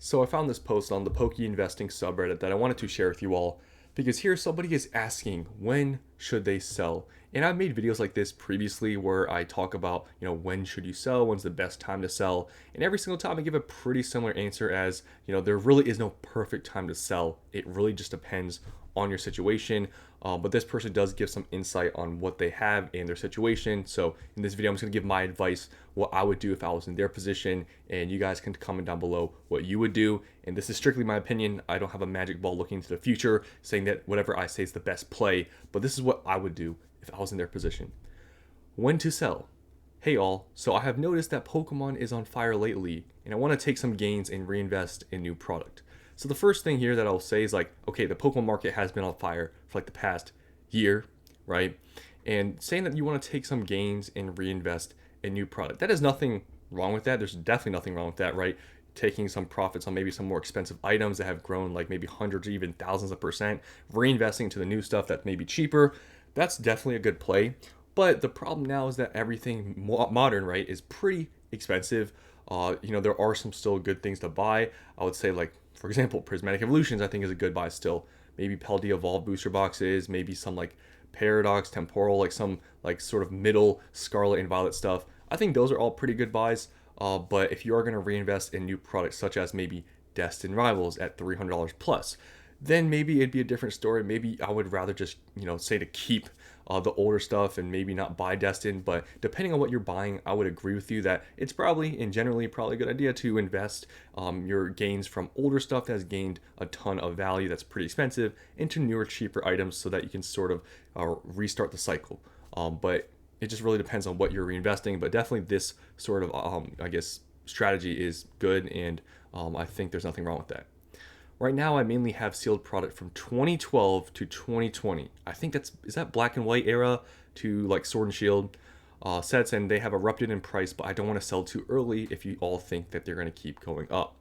So I found this post on the Pokey Investing subreddit that I wanted to share with you all because here somebody is asking when should they sell. And I've made videos like this previously where I talk about, when should you sell, when's the best time to sell. And every single time I give a pretty similar answer as, there really is no perfect time to sell. It really just depends on your situation. But this person does give some insight on what they have in their situation. So in this video, I'm just gonna give my advice, what I would do if I was in their position, and you guys can comment down below what you would do. And this is strictly my opinion. I don't have a magic ball looking into the future saying that whatever I say is the best play, but this is what I would do if I was in their position. When to sell. Hey all, so I have noticed that Pokemon is on fire lately, and I want to take some gains and reinvest in new product. So the first thing here that I'll say is okay, the Pokemon market has been on fire for the past year, right? And saying that you want to take some gains and reinvest in new product, that is nothing wrong with that. There's definitely nothing wrong with that, right? Taking some profits on maybe some more expensive items that have grown maybe hundreds or even thousands of percent, reinvesting into the new stuff that may be cheaper. That's definitely a good play. But the problem now is that everything modern, right, is pretty expensive. There are some still good things to buy. I would say for example, Prismatic Evolutions, I think is a good buy still. Maybe Paldea Evolved booster boxes, maybe some Paradox, Temporal, some sort of middle Scarlet and Violet stuff. I think those are all pretty good buys. But if you are going to reinvest in new products such as maybe Destined Rivals at $300 plus, then maybe it'd be a different story. Maybe I would rather just, say to keep the older stuff and maybe not buy Destined. But depending on what you're buying, I would agree with you that it's probably and generally probably a good idea to invest your gains from older stuff that has gained a ton of value that's pretty expensive into newer, cheaper items so that you can sort of restart the cycle. But it just really depends on what you're reinvesting. But definitely this sort of, strategy is good. And I think there's nothing wrong with that. Right now, I mainly have sealed product from 2012 to 2020. I think is that black and white era to Sword and Shield sets, and they have erupted in price, but I don't want to sell too early if you all think that they're going to keep going up.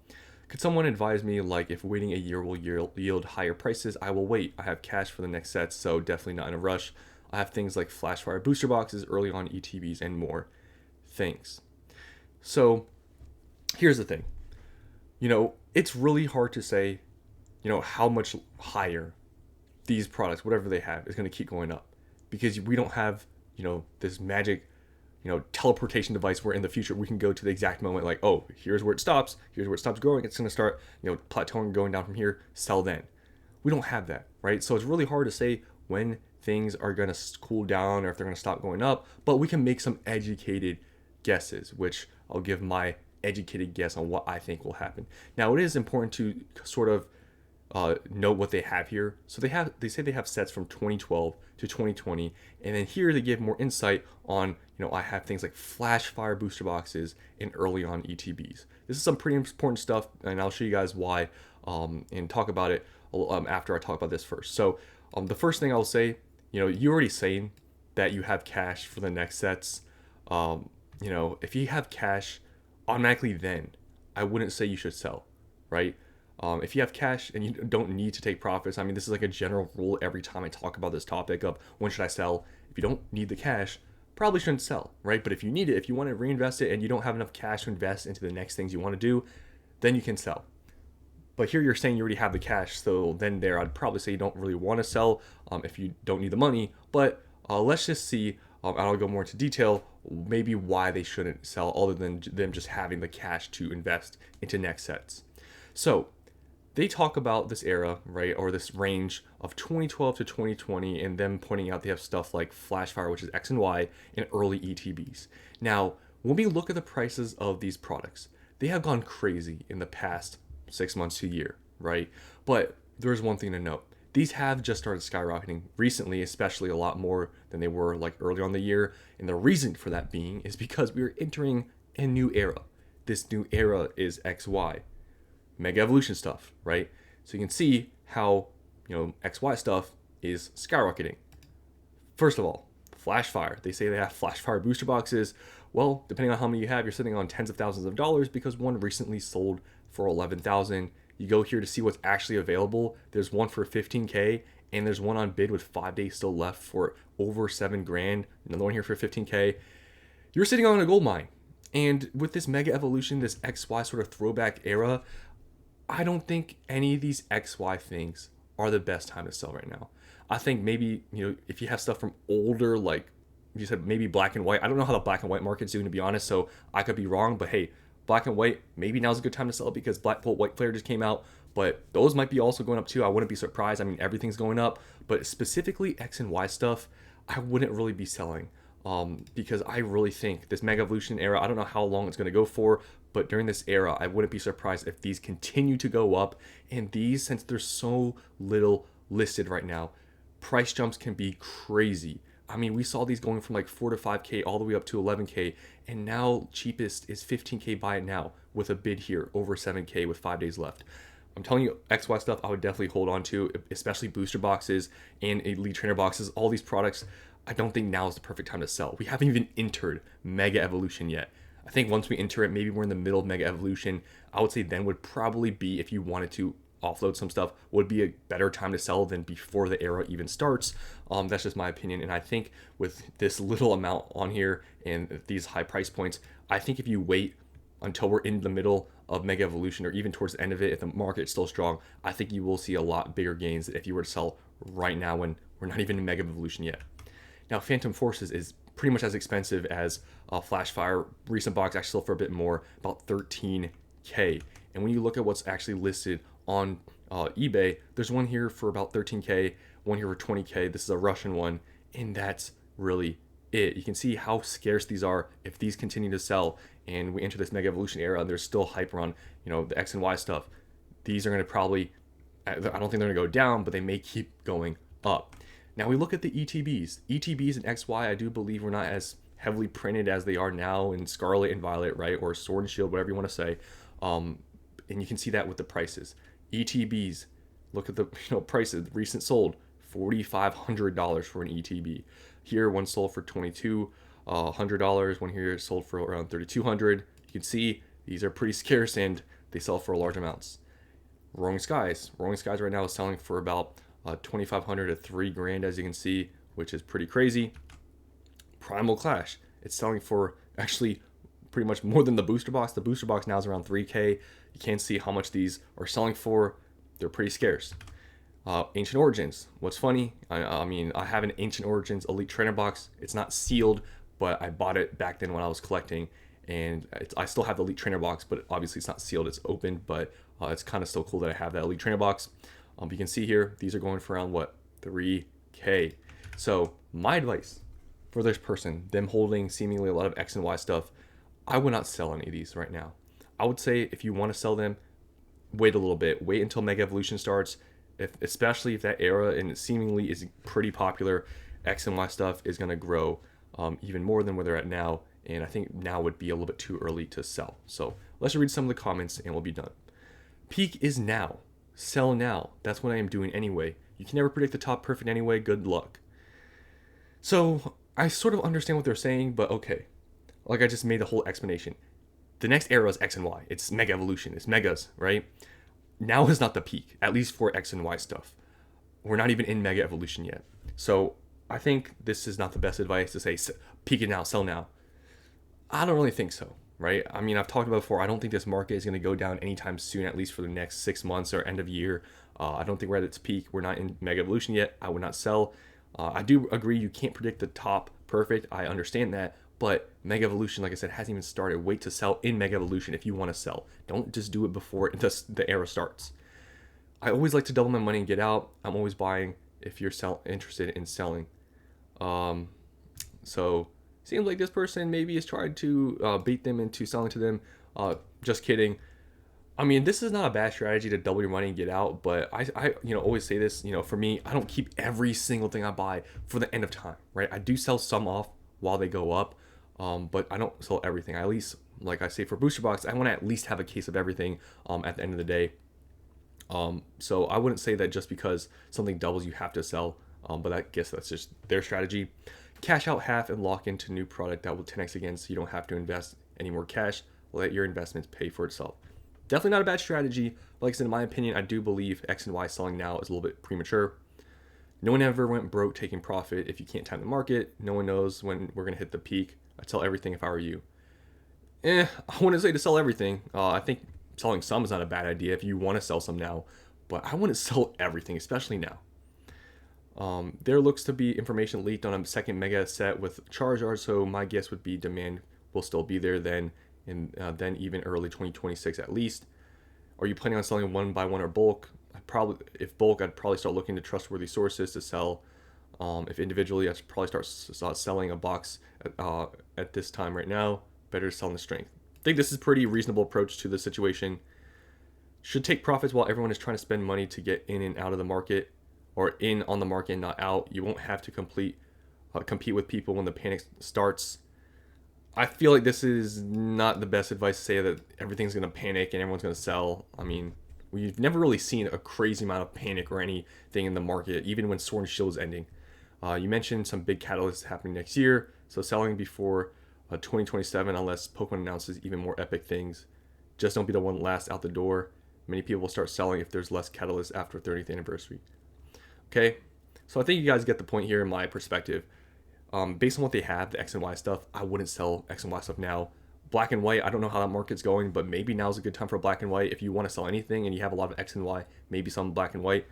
Could someone advise me, if waiting a year will yield higher prices? I will wait. I have cash for the next sets, so definitely not in a rush. I have things like Flashfire booster boxes early on ETBs and more. Thanks. So, here's the thing. It's really hard to say, how much higher these products, whatever they have, is going to keep going up because we don't have, this magic, teleportation device where in the future we can go to the exact moment oh, here's where it stops. Here's where it stops growing. It's going to start, plateauing, going down from here. Sell then. We don't have that, right? So it's really hard to say when things are going to cool down or if they're going to stop going up, but we can make some educated guesses, which I'll give my educated guess on what I think will happen. Now, it is important to sort of note what they have here. So they say they have sets from 2012 to 2020, and then here they give more insight on, I have things like Flash Fire booster boxes and early on ETBs. This is some pretty important stuff, and I'll show you guys why and talk about it after I talk about this first. So the first thing I'll say, you're already saying that you have cash for the next sets. If you have cash automatically, then I wouldn't say you should sell, right? If you have cash and you don't need to take profits, this is a general rule every time I talk about this topic of when should I sell. If you don't need the cash, probably shouldn't sell, right? But if you need it, if you want to reinvest it and you don't have enough cash to invest into the next things you want to do, then you can sell. But here you're saying you already have the cash, so then I'd probably say you don't really want to sell if you don't need the money. But let's just see, and I'll go more into detail, maybe why they shouldn't sell other than them just having the cash to invest into next sets. So they talk about this era, right, or this range of 2012 to 2020, and them pointing out they have stuff like Flashfire, which is X and Y, and early ETBs. Now, when we look at the prices of these products, they have gone crazy in the past 6 months to a year, right? But there's one thing to note. These have just started skyrocketing recently, especially a lot more than they were early on the year. And the reason for that being is because we are entering a new era. This new era is XY. Mega Evolution stuff, right? So you can see how, XY stuff is skyrocketing. First of all, Flashfire. They say they have Flashfire booster boxes. Well, depending on how many you have, you're sitting on tens of thousands of dollars because one recently sold for $11,000. You go here to see what's actually available. There's one for $15K, and there's one on bid with 5 days still left for over $7,000. Another one here for $15K. You're sitting on a gold mine. And with this Mega Evolution, this XY sort of throwback era, I don't think any of these XY things are the best time to sell right now. I think maybe, if you have stuff from older, like you said, maybe black and white. I don't know how the black and white market's doing, to be honest, so I could be wrong, but hey, black and white, maybe now's a good time to sell because Black Bolt White Flare just came out, but those might be also going up too. I wouldn't be surprised. I mean, everything's going up, but specifically X and Y stuff, I wouldn't really be selling. Because I really think this Mega Evolution era, I don't know how long it's going to go for, but during this era, I wouldn't be surprised if these continue to go up. And these, since there's so little listed right now, price jumps can be crazy. I mean, we saw these going from like 4 to 5K all the way up to 11K, and now cheapest is 15K. Buy it now with a bid here over 7K with 5 days left. I'm telling you, XY stuff I would definitely hold on to, especially booster boxes and elite trainer boxes. All these products, I don't think now is the perfect time to sell. We haven't even entered Mega Evolution yet. I think once we enter it, maybe we're in the middle of Mega Evolution. I would say then would probably be, if you wanted to offload some stuff, would be a better time to sell than before the era even starts. That's just my opinion. And I think with this little amount on here and these high price points, I think if you wait until we're in the middle of Mega Evolution or even towards the end of it, if the market's still strong, I think you will see a lot bigger gains if you were to sell right now when we're not even in Mega Evolution yet. Now, Phantom Forces is pretty much as expensive as Flash Fire. Recent box actually sold for a bit more, about 13K. And when you look at what's actually listed on eBay, there's one here for about 13K, one here for 20K. This is a Russian one, and that's really it. You can see how scarce these are if these continue to sell and we enter this Mega Evolution era and there's still hype around, the X and Y stuff. These are going to probably, I don't think they're going to go down, but they may keep going up. Now we look at the ETBs. ETBs and XY, I do believe were not as heavily printed as they are now in Scarlet and Violet, right? Or Sword and Shield, whatever you want to say. And you can see that with the prices. ETBs, look at the prices. Recent sold $4,500 for an ETB. Here, one sold for $2,200. One here sold for around $3,200. You can see these are pretty scarce and they sell for large amounts. Roaring Skies right now is selling for about 2,500 to $3,000, as you can see, which is pretty crazy. Primal Clash, it's selling for actually pretty much more than the booster box. The booster box now is around 3K. You can't see how much these are selling for. They're pretty scarce. Ancient Origins, what's funny, I mean, I have an Ancient Origins Elite Trainer box. It's not sealed, but I bought it back then when I was collecting, and I still have the Elite Trainer box, but obviously it's not sealed, it's open, but it's kind of still cool that I have that Elite Trainer box. You can see here, these are going for around, 3K. So my advice for this person, them holding seemingly a lot of X and Y stuff, I would not sell any of these right now. I would say if you want to sell them, wait a little bit. Wait until Mega Evolution starts, especially if that era and it seemingly is pretty popular. X and Y stuff is going to grow even more than where they're at now. And I think now would be a little bit too early to sell. So let's read some of the comments and we'll be done. Peak is now. Sell now. That's what I am doing anyway. You can never predict the top perfect anyway. Good luck. So I sort of understand what they're saying, but okay. Like I just made the whole explanation. The next era is X and Y. It's Mega Evolution. It's megas, right? Now is not the peak, at least for X and Y stuff. We're not even in Mega Evolution yet. So I think this is not the best advice to say peak it now, sell now. I don't really think so. Right? I mean, I've talked about before, I don't think this market is going to go down anytime soon, at least for the next 6 months or end of year. I don't think we're at its peak. We're not in Mega Evolution yet. I would not sell. I do agree you can't predict the top perfect. I understand that. But Mega Evolution, like I said, hasn't even started. Wait to sell in Mega Evolution if you want to sell. Don't just do it before the era starts. I always like to double my money and get out. I'm always buying if you're interested in selling. So seems like this person maybe is trying to bait them into selling to them. Just kidding. I mean, this is not a bad strategy to double your money and get out, but I always say this, for me, I don't keep every single thing I buy for the end of time, right? I do sell some off while they go up, but I don't sell everything. I at least, like I say for booster box, I want to at least have a case of everything at the end of the day. So I wouldn't say that just because something doubles, you have to sell, but I guess that's just their strategy. Cash out half and lock into new product that will 10x again, so you don't have to invest any more cash. Let your investments pay for itself. Definitely not a bad strategy. Like I said, in my opinion, I do believe X and Y selling now is a little bit premature. No one ever went broke taking profit if you can't time the market. No one knows when we're going to hit the peak. I'd sell everything if I were you. I wouldn't say to sell everything. I think selling some is not a bad idea if you want to sell some now, but I wouldn't sell everything, especially now. There looks to be information leaked on a second mega set with Charizard, so my guess would be demand will still be there then, and then even early 2026 at least. Are you planning on selling one by one or bulk? If bulk, I'd probably start looking to trustworthy sources to sell. If individually, I'd probably start selling a box at this time right now. Better to sell in the strength. I think this is a pretty reasonable approach to the situation. Should take profits while everyone is trying to spend money to get in and out of the market, or in on the market and not out. You won't have to compete with people when the panic starts. I feel like this is not the best advice to say that everything's going to panic and everyone's going to sell. I mean, we've never really seen a crazy amount of panic or anything in the market, even when Sword and Shield is ending. You mentioned some big catalysts happening next year, so selling before 2027 unless Pokemon announces even more epic things. Just don't be the one last out the door. Many people will start selling if there's less catalysts after 30th anniversary. Okay, so I think you guys get the point here in my perspective. Based on what they have, the X and Y stuff, I wouldn't sell X and Y stuff now. Black and white, I don't know how that market's going, but maybe now's a good time for black and white. If you want to sell anything and you have a lot of X and Y, maybe some black and white,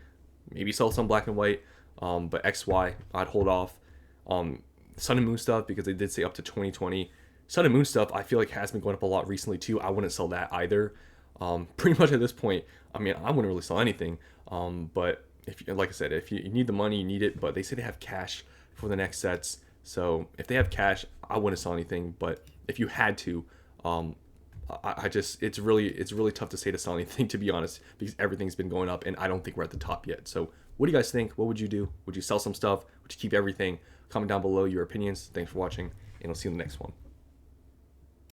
maybe sell some black and white. But X, Y, I'd hold off. Sun and Moon stuff, because they did say up to 2020. Sun and Moon stuff, I feel like has been going up a lot recently too. I wouldn't sell that either. Pretty much at this point, I mean, I wouldn't really sell anything. But if, like I said, if you need the money, you need it. But they say they have cash for the next sets. So if they have cash, I wouldn't sell anything. But if you had to, I just it's really tough to say to sell anything, to be honest, because everything's been going up and I don't think we're at the top yet. So what do you guys think? What would you do? Would you sell some stuff? Would you keep everything? Comment down below your opinions. Thanks for watching, and I'll see you in the next one.